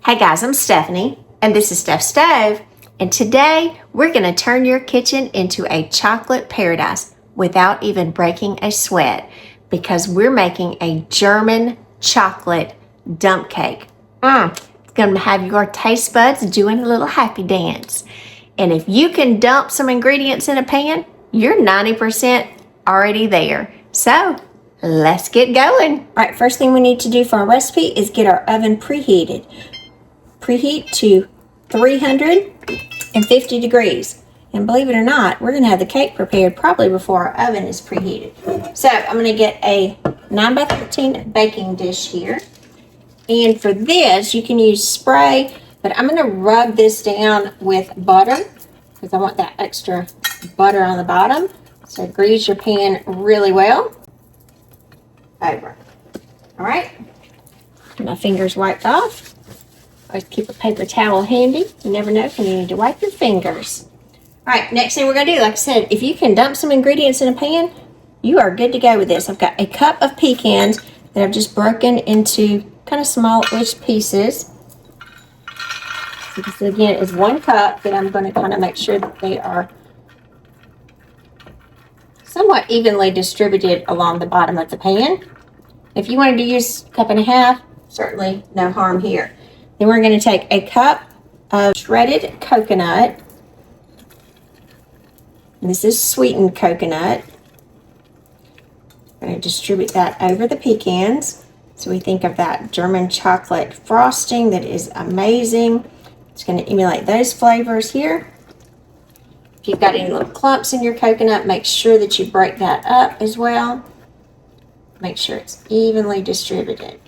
Hey guys, I'm Stephanie, and this is Steph Stove, and today we're going to turn your kitchen into a chocolate paradise without even breaking a sweat, because we're making a German chocolate dump cake. It's going to have your taste buds doing a little happy dance. And if you can dump some ingredients in a pan, you're 90% already there. So let's get going. All right, first thing we need to do for our recipe is get our oven preheated. Preheat to 350 degrees. And believe it or not, we're going to have the cake prepared probably before our oven is preheated. So I'm going to get a 9x13 baking dish here. And for this, you can use spray, but I'm going to rub this down with butter because I want that extra butter on the bottom. So grease your pan really well. Over. All right. My fingers wiped off. Always keep a paper towel handy. You never know when you need to wipe your fingers. All right, next thing we're going to do, like I said, if you can dump some ingredients in a pan, you are good to go with this. I've got a cup of pecans that I've just broken into kind of small-ish pieces. So this, again, is 1 cup that I'm going to kind of make sure that they are somewhat evenly distributed along the bottom of the pan. If you wanted to use 1.5 cups, certainly no harm here. Then we're going to take a cup of shredded coconut. And this is sweetened coconut. I'm going to distribute that over the pecans. So we think of that German chocolate frosting that is amazing. It's going to emulate those flavors here. If you've got any little clumps in your coconut, make sure that you break that up as well. Make sure it's evenly distributed.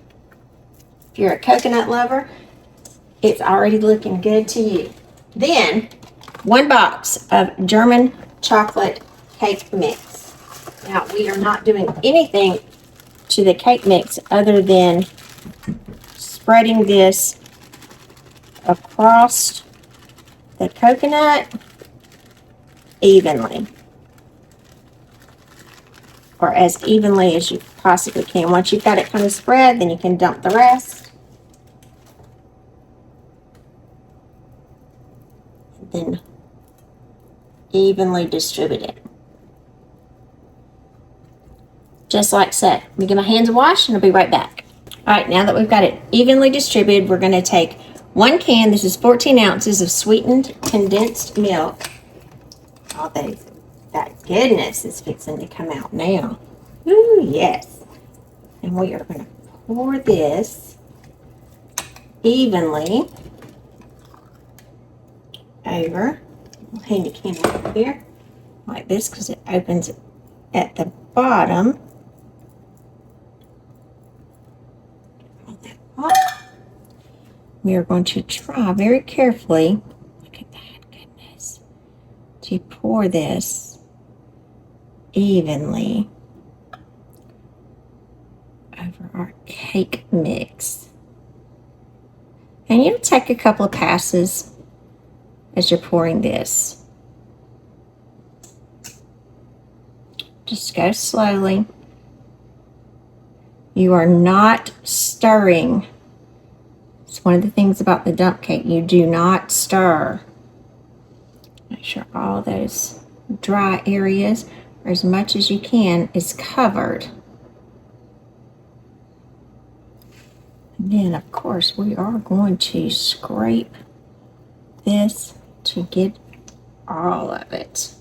If you're a coconut lover, it's already looking good to you. Then, 1 box of German chocolate cake mix. Now, we are not doing anything to the cake mix other than spreading this across the coconut evenly. Or as evenly as you possibly can. Once you've got it kind of spread, then you can dump the rest. Then evenly distribute it. Just like so. Let me get my hands washed and I'll be right back. Alright, now that we've got it evenly distributed, we're going to take 1 can, this is 14 ounces of sweetened condensed milk. All that goodness is fixing to come out now. Ooh, yes. And we are going to pour this evenly over. I'll handy can over here like this because it opens at the bottom. We are going to try very carefully, look at that goodness, to pour this evenly over our cake mix. And you'll take a couple of passes as you're pouring this. Just go slowly. You are not stirring. It's one of the things about the dump cake. You do not stir. Make sure all those dry areas, or as much as you can, is covered. And then, of course, we are going to scrape this to get all of it.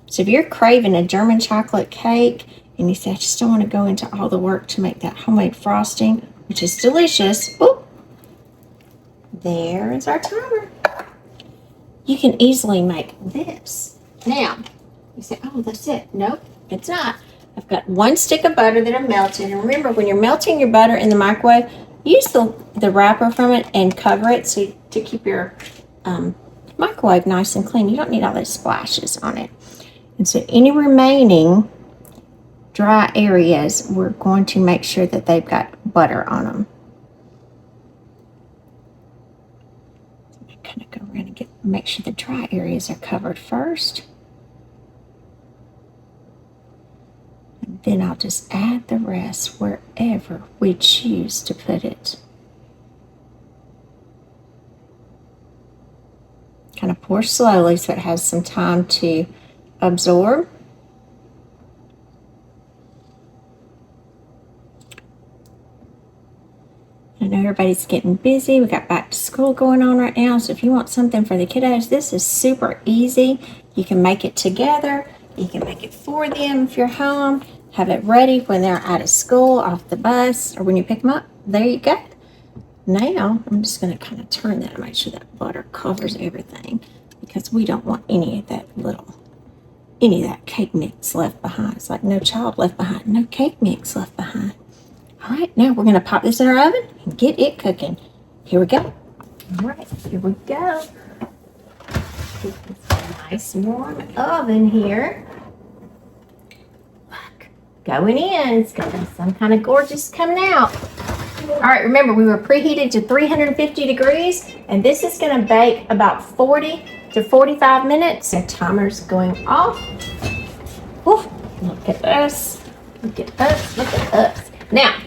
So if you're craving a German chocolate cake and you say, I just don't want to go into all the work to make that homemade frosting, which is delicious, oh, there is our timer. You can easily make this. Now, you say, oh, that's it. Nope, it's not. I've got 1 stick of butter that I've melted. And remember, when you're melting your butter in the microwave, use the wrapper from it and cover it so to keep your microwave nice and clean. You don't need all those splashes on it. And so any remaining dry areas, we're going to make sure that they've got butter on them. Kind of go around and make sure the dry areas are covered first. And then I'll just add the rest wherever wherever we choose to put it. Kind of pour slowly so it has some time to absorb. I know everybody's getting busy. We got back to school going on right now. So if you want something for the kiddos, this is super easy. You can make it together. You can make it for them if you're home. Have it ready when they're out of school, off the bus, or when you pick them up. There you go. Now, I'm just going to kind of turn that and make sure that butter covers everything, because we don't want any of that cake mix left behind. It's like no child left behind, no cake mix left behind. All right, now we're going to pop this in our oven and get it cooking. Here we go. All right, here we go. Keep this nice warm oven here. Look, going in. It's going to be some kind of gorgeous coming out. All right, remember we were preheated to 350 degrees, and this is going to bake about 40 to 45 minutes. The timer's going off. Oof, look at us. Look at us. Look at us. Now,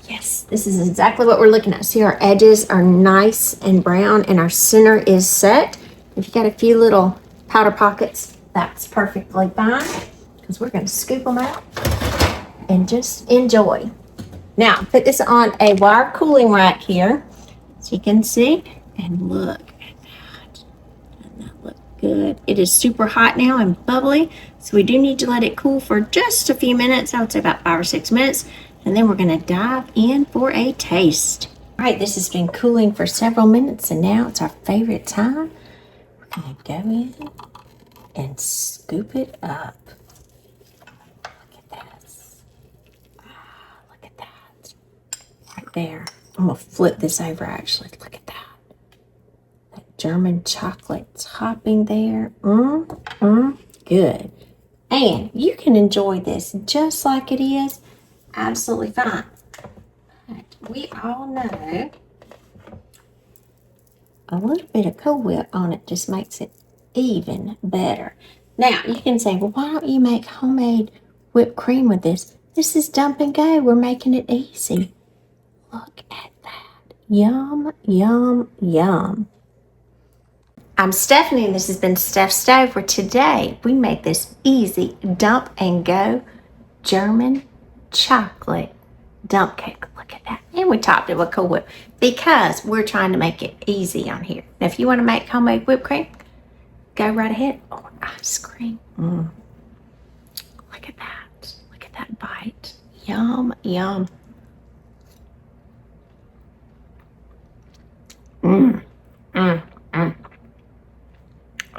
yes, this is exactly what we're looking at. See, our edges are nice and brown, and our center is set. If you got a few little powder pockets, that's perfectly fine, because we're going to scoop them out and just enjoy. Now, put this on a wire cooling rack here, so you can see, and look at that. Doesn't that look good? It is super hot now and bubbly, so we do need to let it cool for just a few minutes. I would say about 5 or 6 minutes, and then we're going to dive in for a taste. All right, this has been cooling for several minutes, and now it's our favorite time. We're going to go in and scoop it up. There. I'm going to flip this over actually. Look at that. That German chocolate topping there. Good. And you can enjoy this just like it is. Absolutely fine. But we all know a little bit of Cool Whip on it just makes it even better. Now, you can say, well, why don't you make homemade whipped cream with this? This is dump and go. We're making it easy. Look at that. Yum, yum, yum. I'm Stephanie, and this has been Steph's Stove, where today we make this easy dump and go German chocolate dump cake. Look at that. And we topped it with Cool Whip because we're trying to make it easy on here. Now, if you want to make homemade whipped cream, go right ahead. Oh, ice cream. Look at that. Look at that bite. Yum, yum.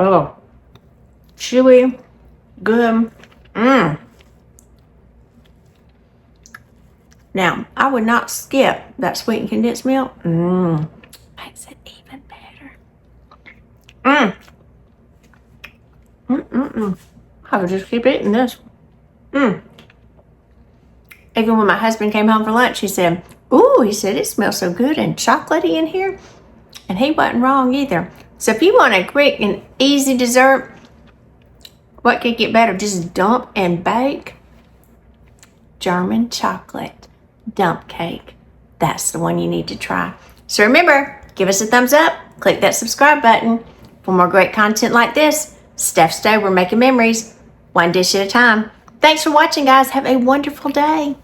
Oh, chewy, good. Now, I would not skip that sweetened condensed milk. Makes it even better. I would just keep eating this. Even when my husband came home for lunch, he said, ooh, he said, it smells so good and chocolatey in here. And he wasn't wrong either. So if you want a quick and easy dessert, what could get better? Just dump and bake German chocolate dump cake. That's the one you need to try. So remember, give us a thumbs up, click that subscribe button for more great content like this. Steph's Stove, we're making memories, one dish at a time. Thanks for watching, guys. Have a wonderful day.